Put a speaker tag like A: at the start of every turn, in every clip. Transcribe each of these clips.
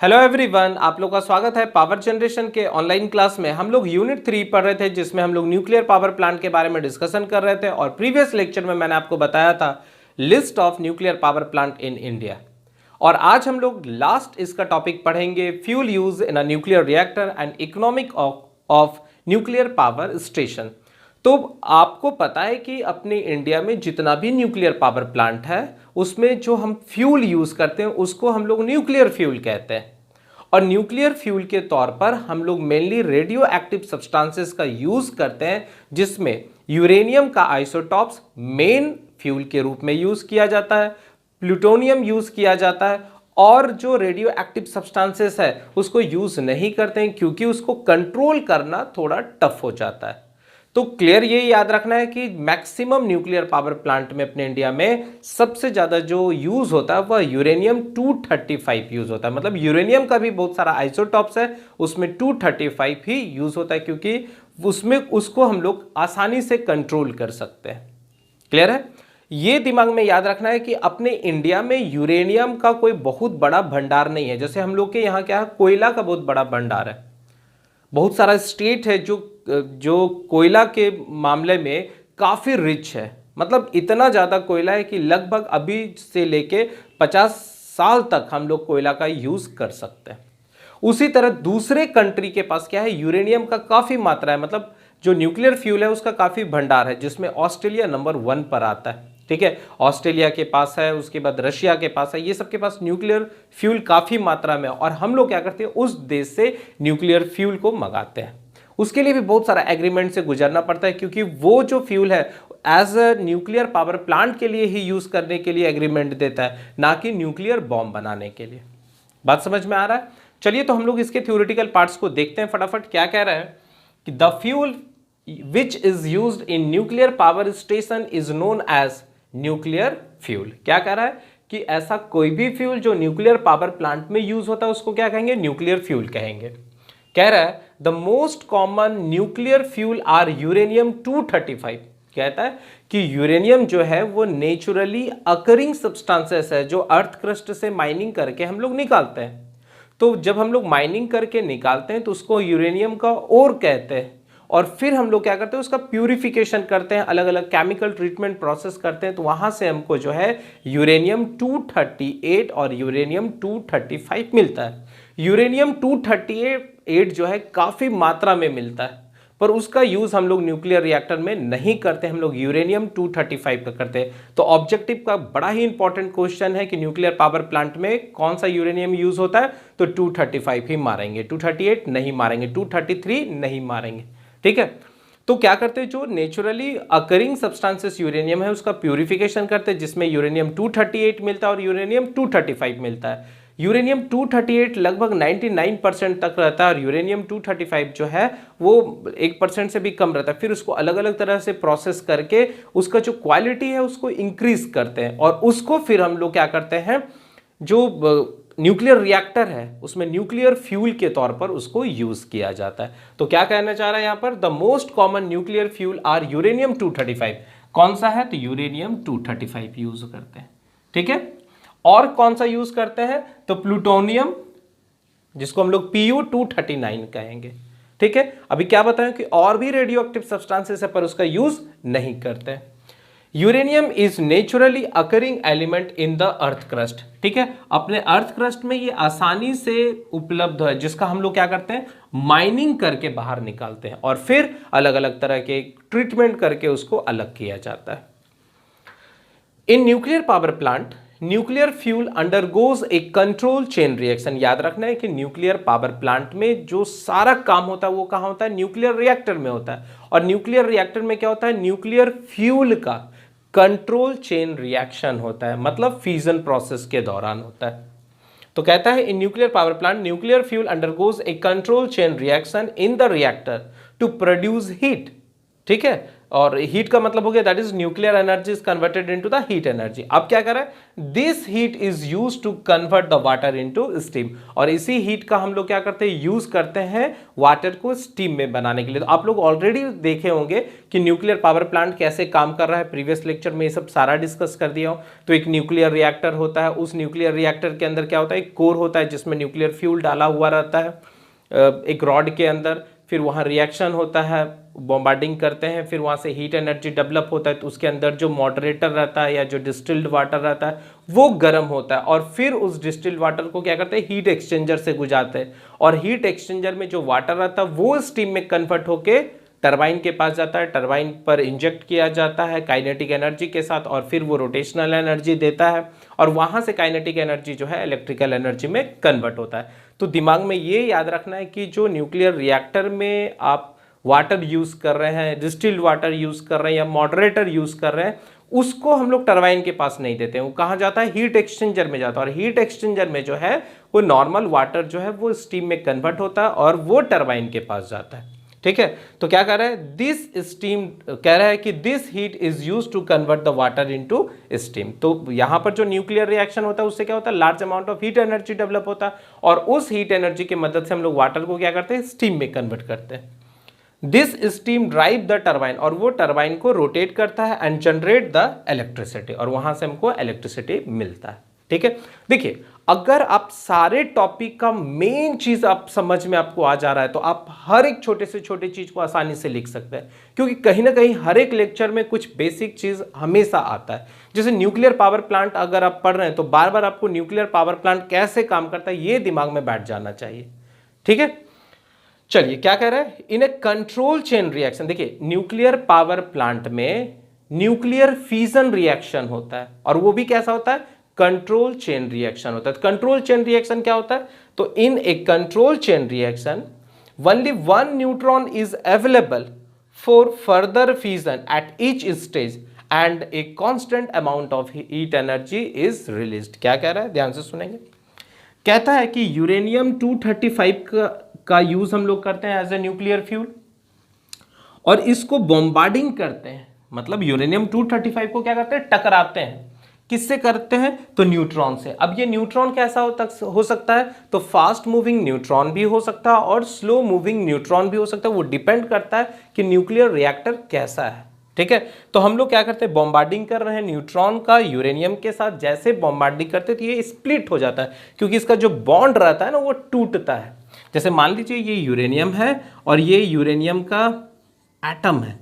A: Hello everyone, आप लोग का स्वागत है पावर जनरेशन के ऑनलाइन क्लास में। हम लोग यूनिट 3 पढ़ रहे थे जिसमें हम लोग न्यूक्लियर पावर प्लांट के बारे में डिस्कशन कर रहे थे और प्रीवियस लेक्चर में मैंने आपको बताया था list of nuclear power plant in India. और आज हम लोग लास्ट इसका टॉपिक पढ़ेंगे fuel use in a nuclear reactor and economic of nuclear power station. तो आपको पता है कि अपने इंडिया में जितना भी न्यूक्लियर पावर प्लांट है उसमें जो हम फ्यूल यूज करते हैं उसको हम लोग न्यूक्लियर फ्यूल कहते हैं। और न्यूक्लियर फ्यूल के तौर पर हम लोग मेनली रेडियो एक्टिव सब्सटेंसेस का यूज करते हैं, जिसमें यूरेनियम का आइसोटॉप्स मेन फ्यूल के रूप में यूज किया जाता है, प्लूटोनियम यूज किया जाता है और जो रेडियो एक्टिव सब्सटेंसेस है उसको यूज नहीं करते हैं क्योंकि उसको कंट्रोल करना थोड़ा टफ हो जाता है। तो क्लियर ये याद रखना है कि मैक्सिमम न्यूक्लियर पावर प्लांट में अपने इंडिया में सबसे ज्यादा जो यूज होता है वह यूरेनियम 235 यूज होता है। मतलब यूरेनियम का भी बहुत सारा आइसोटॉप्स है, उसमें 235 ही यूज होता है क्योंकि उसमें उसको हम लोग आसानी से कंट्रोल कर सकते हैं। क्लियर है? ये दिमाग में याद रखना है कि अपने इंडिया में यूरेनियम का कोई बहुत बड़ा भंडार नहीं है। जैसे हम लोग के यहाँ क्या है, कोयला का बहुत बड़ा भंडार है। बहुत सारा स्टेट है जो कोयला के मामले में काफ़ी रिच है। मतलब इतना ज़्यादा कोयला है कि लगभग अभी से लेके 50 साल तक हम लोग कोयला का यूज़ कर सकते हैं। उसी तरह दूसरे कंट्री के पास क्या है, यूरेनियम का काफ़ी मात्रा है। मतलब जो न्यूक्लियर फ्यूल है उसका काफ़ी भंडार है, जिसमें ऑस्ट्रेलिया नंबर 1 पर आता है। ठीक है, ऑस्ट्रेलिया के पास है, उसके बाद रशिया के पास है, ये सब के पास न्यूक्लियर फ्यूल काफ़ी मात्रा में। और हम लोग क्या करते हैं, उस देश से न्यूक्लियर फ्यूल को मंगाते हैं। उसके लिए भी बहुत सारा एग्रीमेंट से गुजरना पड़ता है क्योंकि वो जो फ्यूल है as a nuclear power plant के लिए ही यूज़ करने के लिए एग्रीमेंट देता है, ना कि न्यूक्लियर बॉम्ब बनाने के लिए। बात समझ में आ रहा है? चलिए तो हम लोग इसके थ्योरेटिकल पार्ट्स को देखते हैं फटाफट। क्या कह रहा है कि the fuel which is used in nuclear power station is known as nuclear fuel. क्या कह रहा है कि ऐसा कोई भी फ्यूल जो न्यूक्लियर पावर प्लांट में यूज होता है उसको क्या कहेंगे, न्यूक्लियर फ्यूल कहेंगे। कह रहा है the most common nuclear fuel are uranium 235। कहता है कि यूरेनियम जो है वो नेचुरली अकरिंग सब्सटेंसेस है जो अर्थ क्रस्ट से माइनिंग करके हम लोग निकालते हैं। तो जब हम लोग माइनिंग करके निकालते हैं तो उसको यूरेनियम का ओर कहते हैं और फिर हम लोग क्या करते हैं, उसका प्यूरिफिकेशन करते हैं, अलग अलग केमिकल ट्रीटमेंट प्रोसेस करते हैं, तो वहां से हमको जो है यूरेनियम 238 और यूरेनियम 235 मिलता है। यूरेनियम 238 जो है काफ़ी मात्रा में मिलता है, पर उसका यूज़ हम लोग न्यूक्लियर रिएक्टर में नहीं करते, हम लोग यूरेनियम 235 का करते हैं। तो ऑब्जेक्टिव का बड़ा ही इंपॉर्टेंट क्वेश्चन है कि न्यूक्लियर पावर प्लांट में कौन सा यूरेनियम यूज़ होता है, तो 235 ही मारेंगे, 238 नहीं मारेंगे, 233 नहीं मारेंगे। ठीक है, तो क्या करते हैं, जो नेचुरली अकरिंग सब्सटेंसेस यूरेनियम है उसका प्यूरिफिकेशन करते हैं, जिसमें यूरेनियम 238 मिलता है और यूरेनियम 235 मिलता है। यूरेनियम 238 लगभग 99% तक रहता है और यूरेनियम 235 जो है वो 1% से भी कम रहता है। फिर उसको अलग अलग तरह से प्रोसेस करके उसका जो क्वालिटी है उसको इंक्रीज करते हैं और उसको फिर हम लोग क्या करते हैं, जो न्यूक्लियर रिएक्टर है उसमें न्यूक्लियर फ्यूल के तौर पर उसको यूज किया जाता है। तो क्या कहना चाह रहा है यहां पर, the most common nuclear fuel are uranium 235। कौन सा है, तो यूरेनियम 235 यूज करते हैं। ठीक है, और कौन सा यूज करते हैं, तो प्लूटोनियम, जिसको हम लोग Pu-239 कहेंगे। ठीक है, अभी क्या बताएं कि और भी रेडियो एक्टिव सब्सटेंसेस है पर उसका यूज नहीं करते हैं। Uranium is naturally occurring element in the earth crust. ठीक है, अपने अर्थ क्रस्ट में ये आसानी से उपलब्ध है, जिसका हम लोग क्या करते हैं, माइनिंग करके बाहर निकालते हैं और फिर अलग अलग तरह के ट्रीटमेंट करके उसको अलग किया जाता है। In nuclear power plant nuclear fuel undergoes a control chain reaction. याद रखना है कि न्यूक्लियर पावर प्लांट में जो सारा काम होता है वो कहाँ होता है, न्यूक्लियर रिएक्टर में होता है। और न्यूक्लियर रिएक्टर में क्या होता है, न्यूक्लियर फ्यूल का कंट्रोल चेन रिएक्शन होता है, मतलब फ्यूजन प्रोसेस के दौरान होता है। तो कहता है in nuclear power plant nuclear fuel undergoes a control chain reaction in the reactor to produce heat. ठीक है, और हीट का मतलब हो गया that is nuclear energy is converted into the heat energy. अब क्या कर रहा है, this heat is used to convert the water into steam, और इसी हीट का हम लोग क्या करते हैं, यूज करते हैं वाटर को स्टीम में बनाने के लिए। तो आप लोग ऑलरेडी देखे होंगे कि न्यूक्लियर पावर प्लांट कैसे काम कर रहा है, प्रीवियस लेक्चर में ये सब सारा डिस्कस कर दिया हूं। तो एक न्यूक्लियर रिएक्टर होता है, उस न्यूक्लियर रिएक्टर के अंदर क्या होता है, एक कोर होता है जिसमें न्यूक्लियर फ्यूल डाला हुआ रहता है एक रॉड के अंदर, फिर वहाँ रिएक्शन होता है, बॉम्बार्डिंग करते हैं, फिर वहाँ से हीट एनर्जी डेवलप होता है, तो उसके अंदर जो मॉडरेटर रहता है या जो डिस्टिल्ड वाटर रहता है वो गर्म होता है, और फिर उस डिस्टिल्ड वाटर को क्या करते हैं, हीट एक्सचेंजर से गुजारते हैं, और हीट एक्सचेंजर में जो वाटर रहता है वो स्टीम में कन्वर्ट होके टरबाइन के पास जाता है, टरबाइन पर इंजेक्ट किया जाता है काइनेटिक एनर्जी के साथ, और फिर वो रोटेशनल एनर्जी देता है, और वहाँ से काइनेटिक एनर्जी जो है इलेक्ट्रिकल एनर्जी में कन्वर्ट होता है। तो दिमाग में ये याद रखना है कि जो न्यूक्लियर रिएक्टर में आप वाटर यूज़ कर रहे हैं, डिस्टिल्ड वाटर यूज़ कर रहे हैं या मॉडरेटर यूज़ कर रहे हैं, उसको हम लोग टरबाइन के पास नहीं देते हैं, वो कहाँ जाता है, हीट एक्सचेंजर में जाता है, और हीट एक्सचेंजर में जो है वो नॉर्मल वाटर जो है वो स्टीम में कन्वर्ट होता है और वो टरबाइन के पास जाता है। ठीक है, तो क्या कह रहा है, दिस स्टीम कह रहा है कि this heat is used to convert the water into steam. तो यहां पर जो न्यूक्लियर रिएक्शन होता है उससे क्या होता है, large amount of heat energy develop होता है, और उस हीट एनर्जी की मदद से हम लोग वाटर को क्या करते हैं, स्टीम में कन्वर्ट करते हैं। This steam drive the turbine, और वो टरबाइन को रोटेट करता है एंड जनरेट द इलेक्ट्रिसिटी, और वहां से हमको इलेक्ट्रिसिटी मिलता है। ठीक है, देखिए अगर आप सारे टॉपिक का मेन चीज आप समझ में आपको आ जा रहा है तो आप हर एक छोटे से छोटे चीज को आसानी से लिख सकते हैं, क्योंकि कहीं ना कहीं हर एक लेक्चर में कुछ बेसिक चीज हमेशा आता है। जैसे न्यूक्लियर पावर प्लांट अगर आप पढ़ रहे हैं तो बार बार आपको न्यूक्लियर पावर प्लांट कैसे काम करता है ये दिमाग में बैठ जाना चाहिए। ठीक है, चलिए क्या कह रहा है, इन ए कंट्रोल चेन रिएक्शन, देखिए न्यूक्लियर पावर प्लांट में न्यूक्लियर फिजन रिएक्शन होता है, और वो भी कैसा होता है, कंट्रोल चेन रिएक्शन होता है। कंट्रोल चेन रिएक्शन क्या होता है, तो in a control chain reaction only one neutron is available for further fusion at each stage and a constant amount of heat energy is released. क्या कह रहा है, ध्यान से सुनेंगे। कहता है कि यूरेनियम 235 का यूज हम लोग करते हैं एज ए न्यूक्लियर फ्यूल, और इसको बॉम्बार्डिंग करते हैं, मतलब यूरेनियम 235 को क्या करते हैं, टकराते हैं। किससे करते हैं, तो न्यूट्रॉन से। अब ये न्यूट्रॉन कैसा हो सकता है, तो फास्ट मूविंग न्यूट्रॉन भी हो सकता है और स्लो मूविंग न्यूट्रॉन भी हो सकता है, वो डिपेंड करता है कि न्यूक्लियर रिएक्टर कैसा है। ठीक है, तो हम लोग क्या करते हैं, बॉम्बार्डिंग कर रहे हैं न्यूट्रॉन का यूरेनियम के साथ, जैसे बॉम्बार्डिंग करते तो ये स्प्लिट हो जाता है, क्योंकि इसका जो बॉन्ड रहता है ना वो टूटता है। जैसे मान लीजिए ये यूरेनियम है और ये यूरेनियम का एटम है,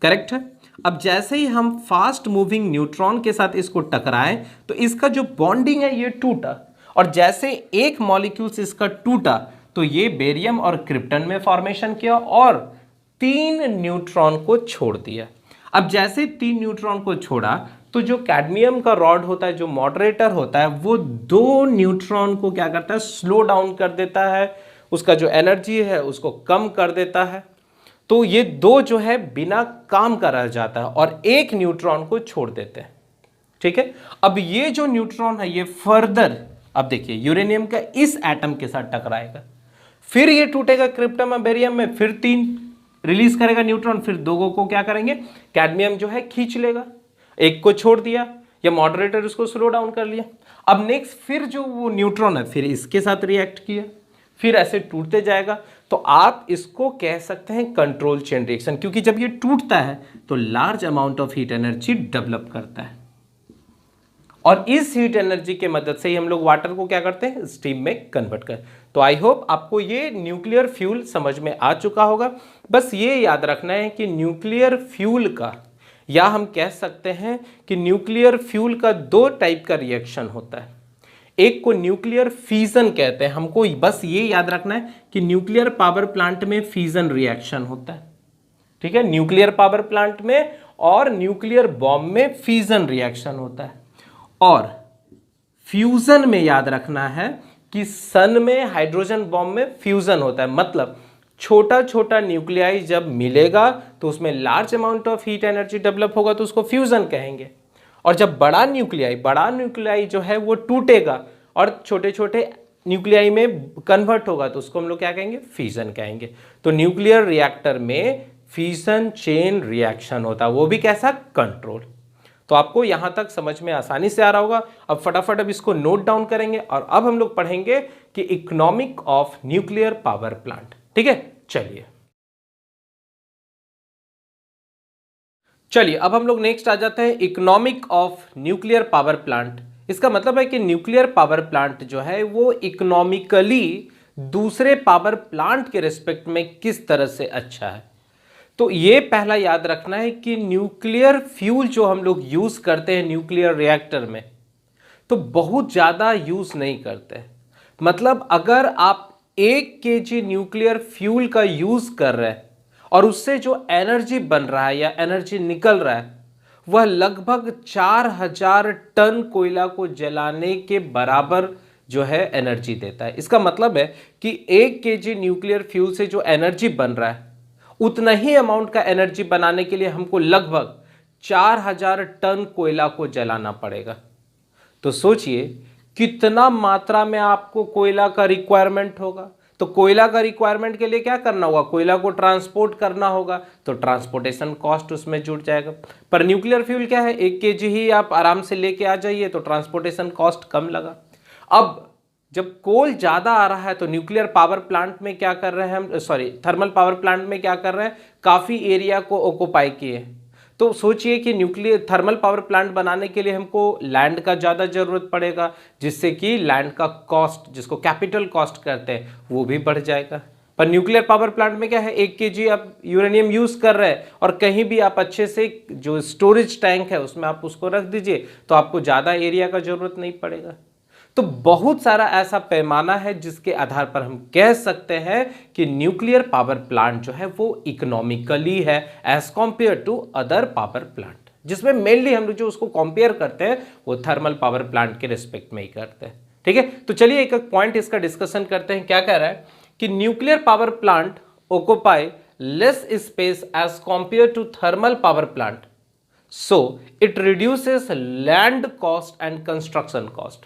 A: करेक्ट है। अब जैसे ही हम फास्ट मूविंग न्यूट्रॉन के साथ इसको टकराएं तो इसका जो बॉन्डिंग है ये टूटा, और जैसे एक मॉलिक्यूल्स इसका टूटा तो ये बेरियम और क्रिप्टन में फॉर्मेशन किया और 3 न्यूट्रॉन को छोड़ दिया। अब जैसे 3 न्यूट्रॉन को छोड़ा तो जो कैडमियम का रॉड होता है, जो मॉडरेटर होता है, वो 2 न्यूट्रॉन को क्या करता है, स्लो डाउन कर देता है, उसका जो एनर्जी है उसको कम कर देता है। तो ये 2 जो है बिना काम का रह जाता है और 1 न्यूट्रॉन को छोड़ देते हैं। ठीक है, अब ये जो न्यूट्रॉन है ये फर्दर, अब देखिए यूरेनियम का इस एटम के साथ टकराएगा, फिर ये टूटेगा क्रिप्टन और बेरियम में, फिर 3 रिलीज करेगा न्यूट्रॉन, फिर 2 को क्या करेंगे, कैडमियम जो है खींच लेगा, 1 को छोड़ दिया या मॉडरेटर उसको स्लो डाउन कर लिया। अब नेक्स्ट फिर जो वो न्यूट्रॉन है फिर इसके साथ रिएक्ट किया, फिर ऐसे टूटते जाएगा। तो आप इसको कह सकते हैं कंट्रोल चेन रिएक्शन, क्योंकि जब ये टूटता है तो large amount of heat energy develop करता है, और इस हीट एनर्जी के मदद से ही हम लोग वाटर को क्या करते हैं, स्टीम में कन्वर्ट कर। तो आई होप आपको ये न्यूक्लियर फ्यूल समझ में आ चुका होगा। बस ये याद रखना है कि न्यूक्लियर फ्यूल का, या हम कह सकते हैं कि न्यूक्लियर फ्यूल का 2 टाइप का रिएक्शन होता है। एक को न्यूक्लियर फिजन कहते हैं, हमको बस ये याद रखना है कि न्यूक्लियर पावर प्लांट में फिजन रिएक्शन होता है। ठीक है, न्यूक्लियर पावर प्लांट में और न्यूक्लियर बॉम्ब में फिजन रिएक्शन होता है। और फ्यूजन में याद रखना है कि सन में, हाइड्रोजन बॉम्ब में फ्यूजन होता है, मतलब छोटा छोटा न्यूक्लियाई जब मिलेगा तो उसमें large amount of heat energy develop होगा तो उसको फ्यूजन कहेंगे, और जब बड़ा न्यूक्लियाई जो है वो टूटेगा और छोटे छोटे न्यूक्लियाई में कन्वर्ट होगा तो उसको हम लोग क्या कहेंगे, फिजन कहेंगे। तो न्यूक्लियर रिएक्टर में फिशन चेन रिएक्शन होता है, वो भी कैसा, कंट्रोल। तो आपको यहां तक समझ में आसानी से आ रहा होगा। अब फटाफट अब इसको नोट डाउन करेंगे और अब हम लोग पढ़ेंगे कि economic of nuclear power plant. ठीक है, चलिए अब हम लोग नेक्स्ट आ जाते हैं economic of nuclear power plant. इसका मतलब है कि न्यूक्लियर पावर प्लांट जो है वो इकोनॉमिकली दूसरे पावर प्लांट के रिस्पेक्ट में किस तरह से अच्छा है। तो ये पहला याद रखना है कि न्यूक्लियर फ्यूल जो हम लोग यूज करते हैं न्यूक्लियर रिएक्टर में, तो बहुत ज्यादा यूज नहीं करते। मतलब अगर आप 1 kg न्यूक्लियर फ्यूल का यूज कर रहे हैं और उससे जो एनर्जी बन रहा है या एनर्जी निकल रहा है वह लगभग 4000 टन कोयला को जलाने के बराबर जो है एनर्जी देता है। इसका मतलब है कि 1 kg न्यूक्लियर फ्यूल से जो एनर्जी बन रहा है उतना ही अमाउंट का एनर्जी बनाने के लिए हमको लगभग 4000 टन कोयला को जलाना पड़ेगा। तो सोचिए कितना मात्रा में आपको कोयला का रिक्वायरमेंट होगा। तो कोयला का रिक्वायरमेंट के लिए क्या करना होगा, कोयला को ट्रांसपोर्ट करना होगा, तो ट्रांसपोर्टेशन कॉस्ट उसमें जुड़ जाएगा। पर न्यूक्लियर फ्यूल क्या है, 1 kg ही आप आराम से लेके आ जाइए तो ट्रांसपोर्टेशन कॉस्ट कम लगा। अब जब कोल ज्यादा आ रहा है तो न्यूक्लियर पावर प्लांट में क्या कर रहे हैं हम, थर्मल पावर प्लांट में क्या कर रहे हैं, काफी एरिया को ऑक्युपाई किए। तो सोचिए कि न्यूक्लियर थर्मल पावर प्लांट बनाने के लिए हमको लैंड का ज़्यादा ज़रूरत पड़ेगा, जिससे कि लैंड का कॉस्ट, जिसको कैपिटल कॉस्ट करते हैं, वो भी बढ़ जाएगा। पर न्यूक्लियर पावर प्लांट में क्या है, 1 kg आप यूरेनियम यूज़ कर रहे हैं और कहीं भी आप अच्छे से जो स्टोरेज टैंक है उसमें आप उसको रख दीजिए तो आपको ज़्यादा एरिया का ज़रूरत नहीं पड़ेगा। तो बहुत सारा ऐसा पैमाना है जिसके आधार पर हम कह सकते हैं कि न्यूक्लियर पावर प्लांट जो है वो इकोनॉमिकली है as compare to other power plant, जिसमें मेनली हम लोग जो उसको कंपेयर करते हैं वो थर्मल पावर प्लांट के रिस्पेक्ट में ही करते हैं। ठीक है, तो चलिए एक एक पॉइंट इसका डिस्कशन करते हैं। क्या कह रहा है कि nuclear power plant occupy less space as compare to thermal power plant, so it reduces land cost and construction cost.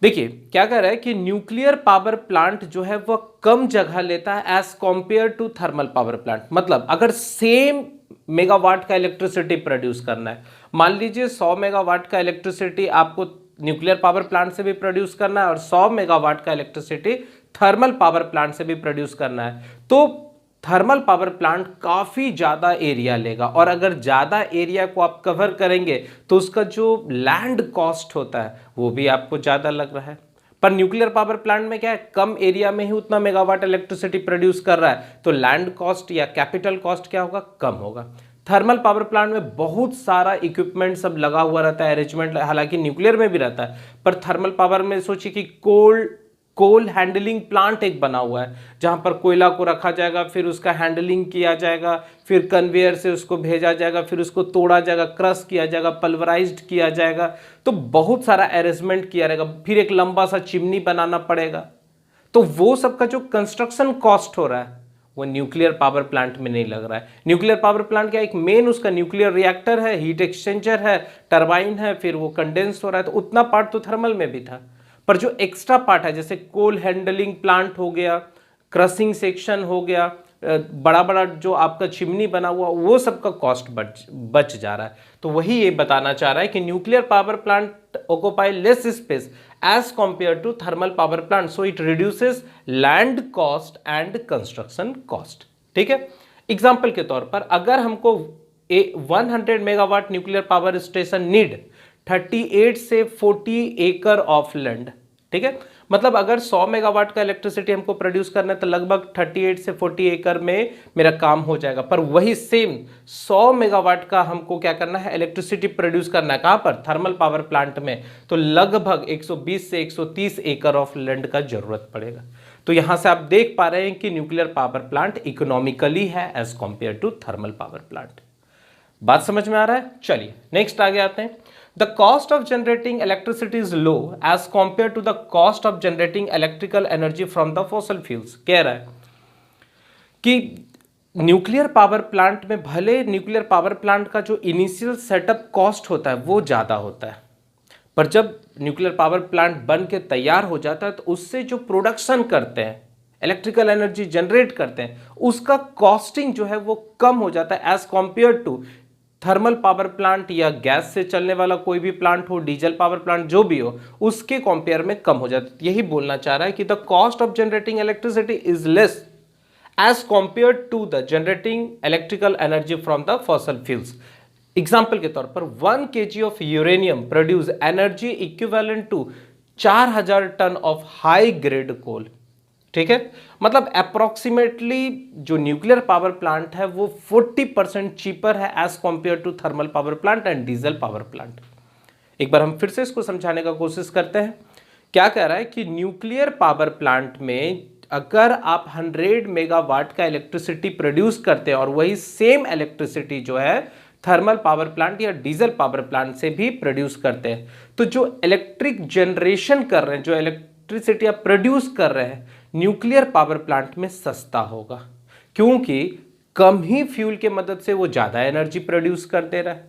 A: देखिए क्या कह रहा है कि न्यूक्लियर पावर प्लांट जो है वह कम जगह लेता है as compare to thermal power plant. मतलब अगर सेम मेगावाट का इलेक्ट्रिसिटी प्रोड्यूस करना है, मान लीजिए 100 मेगावाट का इलेक्ट्रिसिटी आपको न्यूक्लियर पावर प्लांट से भी प्रोड्यूस करना है और 100 मेगावाट का इलेक्ट्रिसिटी थर्मल पावर प्लांट से भी प्रोड्यूस करना है, तो थर्मल पावर प्लांट काफी ज्यादा एरिया लेगा और अगर ज्यादा एरिया को आप कवर करेंगे तो उसका जो लैंड कॉस्ट होता है वो भी आपको ज्यादा लग रहा है। पर न्यूक्लियर पावर प्लांट में क्या है, कम एरिया में ही उतना मेगावाट इलेक्ट्रिसिटी प्रोड्यूस कर रहा है, तो लैंड कॉस्ट या कैपिटल कॉस्ट क्या होगा, कम होगा। थर्मल पावर प्लांट में बहुत सारा इक्विपमेंट सब लगा हुआ रहता है, अरेंजमेंट, हालांकि न्यूक्लियर में भी रहता है, पर थर्मल पावर में सोचिए कि कोल हैंडलिंग प्लांट एक बना हुआ है जहां पर कोयला को रखा जाएगा, फिर उसका हैंडलिंग किया जाएगा, फिर कन्वेयर से उसको भेजा जाएगा, फिर उसको तोड़ा जाएगा, क्रश किया जाएगा, पल्वराइज्ड किया जाएगा, तो बहुत सारा अरेंजमेंट किया रहेगा, फिर एक लंबा सा चिमनी बनाना पड़ेगा। तो वो सब का जो कंस्ट्रक्शन कॉस्ट हो रहा है वो न्यूक्लियर पावर प्लांट में नहीं लग रहा है। न्यूक्लियर पावर प्लांट क्या, एक मेन उसका न्यूक्लियर रिएक्टर है, हीट एक्सचेंजर है, टरबाइन है, फिर वो कंडेंस हो रहा है, तो उतना पार्ट तो थर्मल में भी था। पर जो एक्स्ट्रा पार्ट है जैसे कोल हैंडलिंग प्लांट हो गया, क्रशिंग सेक्शन हो गया, बड़ा बड़ा जो आपका चिमनी बना हुआ, वो सब का कॉस्ट बच जा रहा है। तो वही ये बताना चाह रहा है कि nuclear power plant occupy less space as compare to thermal power plant, so it reduces land cost and construction cost. ठीक है, एग्जाम्पल के तौर पर अगर हमको 100 megawatt nuclear power station need 38 से 40 एकड़ ऑफ लैंड। ठीक है, मतलब अगर 100 मेगावाट का इलेक्ट्रिसिटी हमको प्रोड्यूस करना है तो लगभग 38 से 40 एकड़ में मेरा काम हो जाएगा। पर वही सेम 100 मेगावाट का हमको क्या करना है, इलेक्ट्रिसिटी प्रोड्यूस करना है, कहां पर, थर्मल पावर प्लांट में, तो लगभग 120 से 130 एकड़ ऑफ लैंड का जरूरत पड़ेगा। तो यहां से आप देख पा रहे हैं कि न्यूक्लियर पावर प्लांट इकोनॉमिकली है as compare to thermal power plant. बात समझ में आ रहा है? चलिए नेक्स्ट आगे आते हैं। The cost of generating electricity is low as compared to the cost of generating electrical energy from the fossil fuels। कह रहा है कि न्यूक्लियर पावर प्लांट में भले न्यूक्लियर पावर प्लांट का जो इनिशियल सेटअप कॉस्ट होता है वो ज़्यादा होता है, पर जब न्यूक्लियर पावर प्लांट बन के तैयार हो जाता है तो उससे जो प्रोडक्शन करते हैं इलेक्ट्रिकल एनर्जी जनरेट करते हैं, उसका कॉस्टिंग जो है वो कम हो जाता है as compare to thermal power plant या गैस से चलने वाला कोई भी प्लांट हो, डीजल पावर प्लांट जो भी हो, उसके कंपेयर में कम हो जाता है। यही बोलना चाह रहा है कि the cost of generating electricity is less as compare to the generating electrical energy from the fossil fuels. Example के तौर पर 1 kg of uranium produce energy equivalent to 4000 ton of high grade coal. ठीक है, मतलब approximately जो nuclear power plant है वो 40% cheaper है as compare to thermal power plant and diesel power plant. एक बार हम फिर से इसको समझाने का कोशिश करते हैं। क्या कह रहा है कि न्यूक्लियर पावर प्लांट में अगर आप 100 मेगावाट का इलेक्ट्रिसिटी प्रोड्यूस करते हैं और वही सेम इलेक्ट्रिसिटी जो है थर्मल पावर प्लांट या डीजल पावर प्लांट से भी प्रोड्यूस करते हैं, तो जो इलेक्ट्रिक जनरेशन कर रहे हैं, जो इलेक्ट्रिसिटी आप प्रोड्यूस कर रहे हैं, न्यूक्लियर पावर प्लांट में सस्ता होगा, क्योंकि कम ही फ्यूल के मदद से वो ज्यादा एनर्जी प्रोड्यूस कर दे रहा है।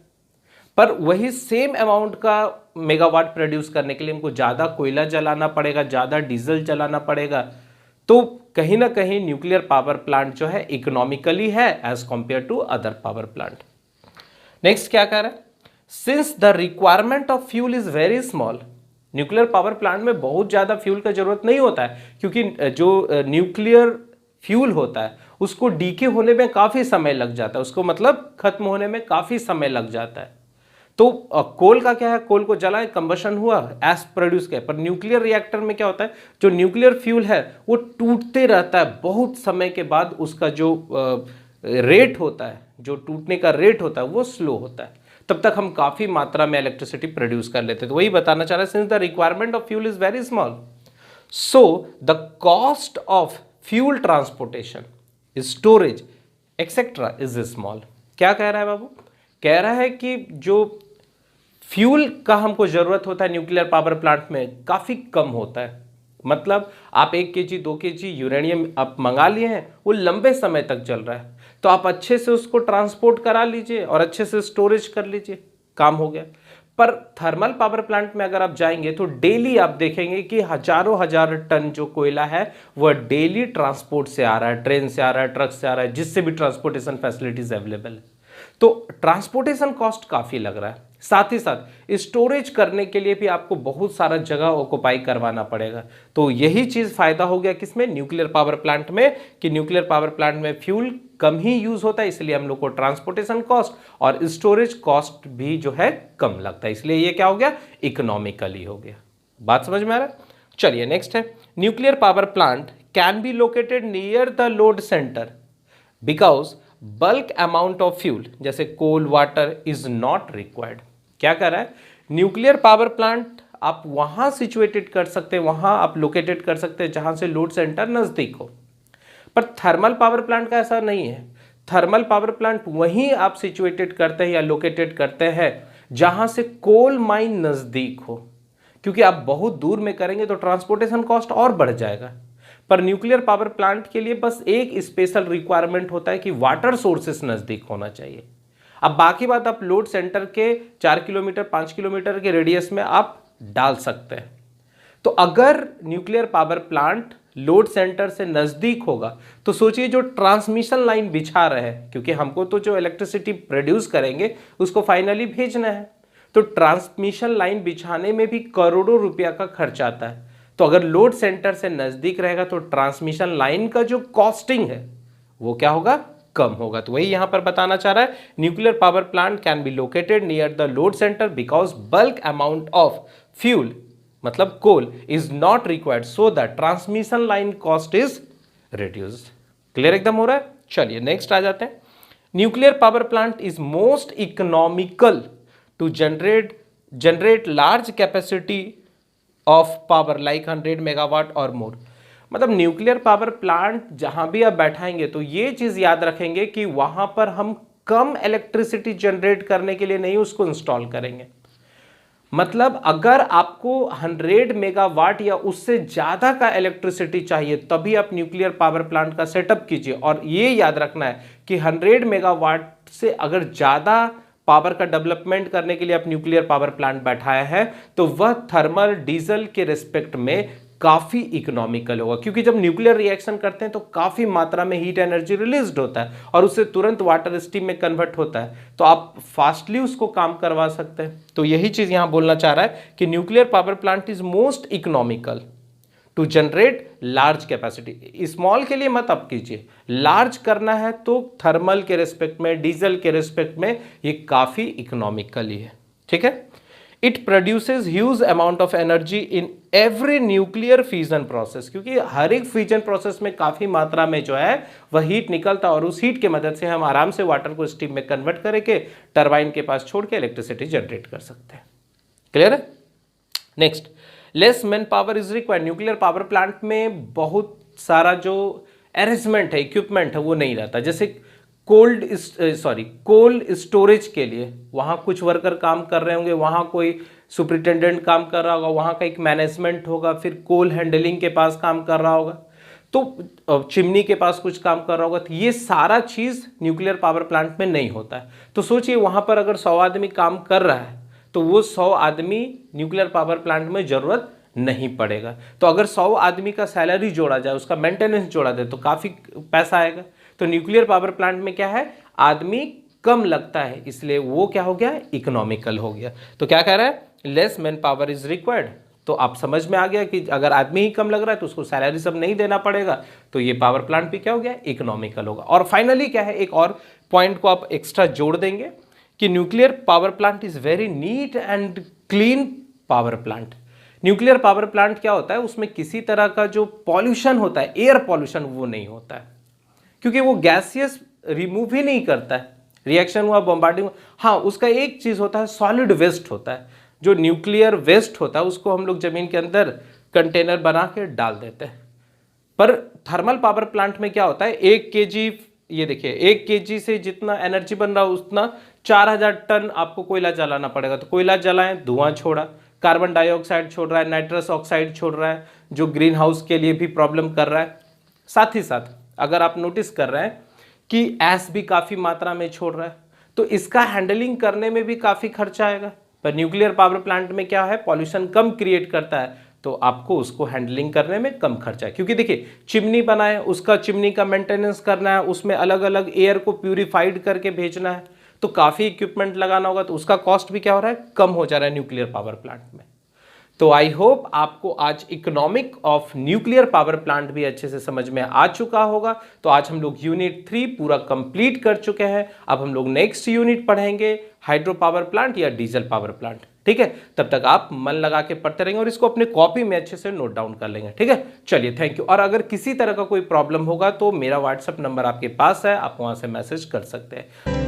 A: पर वही सेम अमाउंट का मेगावाट प्रोड्यूस करने के लिए हमको ज्यादा कोयला जलाना पड़ेगा, ज्यादा डीजल जलाना पड़ेगा। तो कहीं ना कहीं न्यूक्लियर पावर प्लांट जो है इकोनॉमिकली है as compare to other power plant. Next क्या कह रहा है, since the requirement of fuel is very small, nuclear power plant में बहुत ज्यादा फ्यूल का जरूरत नहीं होता है, क्योंकि जो न्यूक्लियर फ्यूल होता है उसको डीके होने में काफी समय लग जाता है, उसको मतलब खत्म होने में काफी समय लग जाता है। तो कोल का क्या है, कोल को जलाए, कंबशन हुआ, एस प्रोड्यूस किया। पर न्यूक्लियर रिएक्टर में क्या होता है, जो न्यूक्लियर फ्यूल है वो टूटते रहता है, बहुत समय के बाद उसका जो रेट होता है, जो टूटने का रेट होता है वो स्लो होता है, तब तक हम काफी मात्रा में इलेक्ट्रिसिटी प्रोड्यूस कर लेते हैं। तो वही बताना चाह रहा है, since the requirement of fuel is very small, so the cost of fuel transportation, storage etcetera is small. क्या कह रहा है बाबू, कह रहा है कि जो फ्यूल का हमको जरूरत होता है न्यूक्लियर पावर प्लांट में काफी कम होता है। मतलब आप 1 kg 2 kg यूरेनियम आप मंगा लिए हैं, वो लंबे समय तक चल रहा है, तो आप अच्छे से उसको ट्रांसपोर्ट करा लीजिए और अच्छे से स्टोरेज कर लीजिए, काम हो गया। पर थर्मल पावर प्लांट में अगर आप जाएंगे तो डेली आप देखेंगे कि हजारों हजार टन जो कोयला है वह डेली ट्रांसपोर्ट से आ रहा है, ट्रेन से आ रहा है, ट्रक से आ रहा है, जिससे भी ट्रांसपोर्टेशन फैसिलिटीज अवेलेबल है। तो ट्रांसपोर्टेशन कॉस्ट काफी लग रहा है, साथ ही साथ स्टोरेज करने के लिए भी आपको बहुत सारा जगह ऑक्युपाई करवाना पड़ेगा। तो यही चीज फायदा हो गया किसमें, न्यूक्लियर पावर प्लांट में, कि न्यूक्लियर पावर प्लांट में फ्यूल कम ही यूज होता है, इसलिए हम लोग को ट्रांसपोर्टेशन कॉस्ट और स्टोरेज कॉस्ट भी जो है कम लगता है, इसलिए ये क्या हो गया, इकोनॉमिकली हो गया। बात समझ में आ रहा है। चलिए नेक्स्ट है, nuclear power plant can be located near the load centre because bulk amount of fuel जैसे कोल वाटर इज नॉट रिक्वायर्ड। क्या कर रहा है, न्यूक्लियर पावर प्लांट आप वहां सिचुएटेड कर सकते हैं, वहां आप लोकेटेड कर सकते हैं जहां से लोड सेंटर नजदीक हो। पर थर्मल पावर प्लांट का ऐसा नहीं है, थर्मल पावर प्लांट वहीं आप सिचुएटेड करते हैं या लोकेटेड करते हैं जहां से कोल माइन नजदीक हो, क्योंकि आप बहुत दूर में करेंगे तो ट्रांसपोर्टेशन कॉस्ट और बढ़ जाएगा। पर न्यूक्लियर पावर प्लांट के लिए बस एक स्पेशल रिक्वायरमेंट होता है कि वाटर सोर्सेस नजदीक होना चाहिए। अब बाकी बात आप लोड सेंटर के 4 किलोमीटर 5 किलोमीटर के रेडियस में आप डाल सकते हैं। तो अगर nuclear power plant load centre से नजदीक होगा तो सोचिए जो ट्रांसमिशन लाइन बिछा रहे हैं, क्योंकि हमको तो जो इलेक्ट्रिसिटी प्रोड्यूस करेंगे उसको फाइनली भेजना है, तो ट्रांसमिशन लाइन बिछाने में भी करोड़ों रुपया का खर्च आता है। तो अगर लोड सेंटर से नजदीक रहेगा तो ट्रांसमिशन लाइन का जो कॉस्टिंग है वो क्या होगा, कम होगा। तो वही यहां पर बताना चाह रहा है, nuclear power plant can be located near the load centre because bulk amount of fuel मतलब coal is not required, so the transmission line cost is reduced. Clear एकदम हो रहा है। चलिए नेक्स्ट आ जाते हैं, nuclear power plant is most economical to generate large capacity of power like 100 megawatt और मोर। मतलब न्यूक्लियर पावर प्लांट जहां भी आप बैठाएंगे तो ये चीज याद रखेंगे कि वहां पर हम कम इलेक्ट्रिसिटी जनरेट करने के लिए नहीं उसको इंस्टॉल करेंगे। मतलब अगर आपको 100 मेगावाट या उससे ज्यादा का इलेक्ट्रिसिटी चाहिए तभी आप न्यूक्लियर पावर प्लांट का सेटअप कीजिए। और ये याद रखना है कि 100 मेगावाट से अगर ज्यादा पावर का डेवलपमेंट करने के लिए आप न्यूक्लियर पावर प्लांट बैठाया है तो वह थर्मल डीजल के रिस्पेक्ट में काफ़ी इकोनॉमिकल होगा, क्योंकि जब न्यूक्लियर रिएक्शन करते हैं तो काफ़ी मात्रा में हीट एनर्जी रिलीज्ड होता है और उससे तुरंत वाटर स्टीम में कन्वर्ट होता है, तो आप फास्टली उसको काम करवा सकते हैं। तो यही चीज़ यहाँ बोलना चाह रहा है कि nuclear power plant is most economical to generate large capacity. Small के लिए मत आप कीजिए, लार्ज करना है तो थर्मल के रिस्पेक्ट में, डीजल के रिस्पेक्ट में ये काफ़ी इकोनॉमिकली है, ठीक है। It produces huge amount of energy in every nuclear fusion process, क्योंकि हर एक फ्यूजन प्रोसेस में काफ़ी मात्रा में जो है वह हीट निकलता है और उस हीट की मदद से हम आराम से वाटर को स्टीम में कन्वर्ट करके टरबाइन के पास छोड़ के इलेक्ट्रिसिटी जनरेट कर सकते हैं। क्लियर है। Next, less man power is required. Nuclear power plant में बहुत सारा जो अरेंजमेंट है, इक्विपमेंट है, वो नहीं रहता। जैसे कोल्ड स्टोरेज के लिए वहाँ कुछ वर्कर काम कर रहे होंगे, वहाँ कोई सुपरिटेंडेंट काम कर रहा होगा, वहाँ का एक मैनेजमेंट होगा, फिर कोल हैंडलिंग के पास काम कर रहा होगा, तो चिमनी के पास कुछ काम कर रहा होगा। तो ये सारा चीज़ न्यूक्लियर पावर प्लांट में नहीं होता है। तो सोचिए वहाँ पर अगर 100 आदमी काम कर रहा है तो वो 100 आदमी न्यूक्लियर पावर प्लांट में ज़रूरत नहीं पड़ेगा। तो अगर 100 आदमी का सैलरी जोड़ा जाए, उसका मेंटेनेंस जोड़ा जाए तो काफ़ी पैसा आएगा। तो न्यूक्लियर पावर प्लांट में क्या है, आदमी कम लगता है, इसलिए वो क्या हो गया, इकोनॉमिकल हो गया। तो क्या कह रहा है, less man power is required. तो आप समझ में आ गया कि अगर आदमी ही कम लग रहा है तो उसको सैलरी सब नहीं देना पड़ेगा, तो ये पावर प्लांट भी क्या हो गया, इकोनॉमिकल होगा। और फाइनली क्या है, एक और पॉइंट को आप एक्स्ट्रा जोड़ देंगे कि nuclear power plant is very neat and clean power plant. Nuclear power plant क्या होता है, उसमें किसी तरह का जो पॉल्यूशन होता है, एयर पॉल्यूशन, वो नहीं होता है, क्योंकि वो गैसियस रिमूव ही नहीं करता है। रिएक्शन हुआ, बॉम्बार्डिंग, हाँ उसका एक चीज़ होता है, सॉलिड वेस्ट होता है। जो न्यूक्लियर वेस्ट होता है उसको हम लोग ज़मीन के अंदर कंटेनर बना के डाल देते हैं। पर थर्मल पावर प्लांट में क्या होता है, 1 kg, ये देखिए 1 kg से जितना एनर्जी बन रहा है उतना 4000 टन आपको कोयला जलाना पड़ेगा। तो कोयला जलाएं, धुआं छोड़ा, कार्बन डाइऑक्साइड छोड़ रहा है, नाइट्रस ऑक्साइड छोड़ रहा है, जो ग्रीन हाउस के लिए भी प्रॉब्लम कर रहा है। साथ ही साथ अगर आप नोटिस कर रहे हैं कि ऐश भी काफ़ी मात्रा में छोड़ रहा है, तो इसका हैंडलिंग करने में भी काफ़ी खर्चा आएगा। पर न्यूक्लियर पावर प्लांट में क्या है, पॉल्यूशन कम क्रिएट करता है, तो आपको उसको हैंडलिंग करने में कम खर्चा है। क्योंकि देखिए चिमनी बनाए, उसका चिमनी का मेंटेनेंस करना है, उसमें अलग अलग एयर को प्यूरिफाइड करके भेजना है, तो काफ़ी इक्विपमेंट लगाना होगा, तो उसका कॉस्ट भी क्या हो रहा है, कम हो जा रहा है न्यूक्लियर पावर प्लांट में। तो आई होप आपको आज economic of nuclear power plant भी अच्छे से समझ में आ चुका होगा। तो आज हम लोग यूनिट 3 पूरा कंप्लीट कर चुके हैं। अब हम लोग नेक्स्ट यूनिट पढ़ेंगे हाइड्रो पावर प्लांट या डीजल पावर प्लांट, ठीक है। तब तक आप मन लगा के पढ़ते रहेंगे और इसको अपने कॉपी में अच्छे से नोट डाउन कर लेंगे, ठीक है। चलिए, थैंक यू। और अगर किसी तरह का कोई प्रॉब्लम होगा तो मेरा व्हाट्सएप नंबर आपके पास है, आप वहां से मैसेज कर सकते हैं।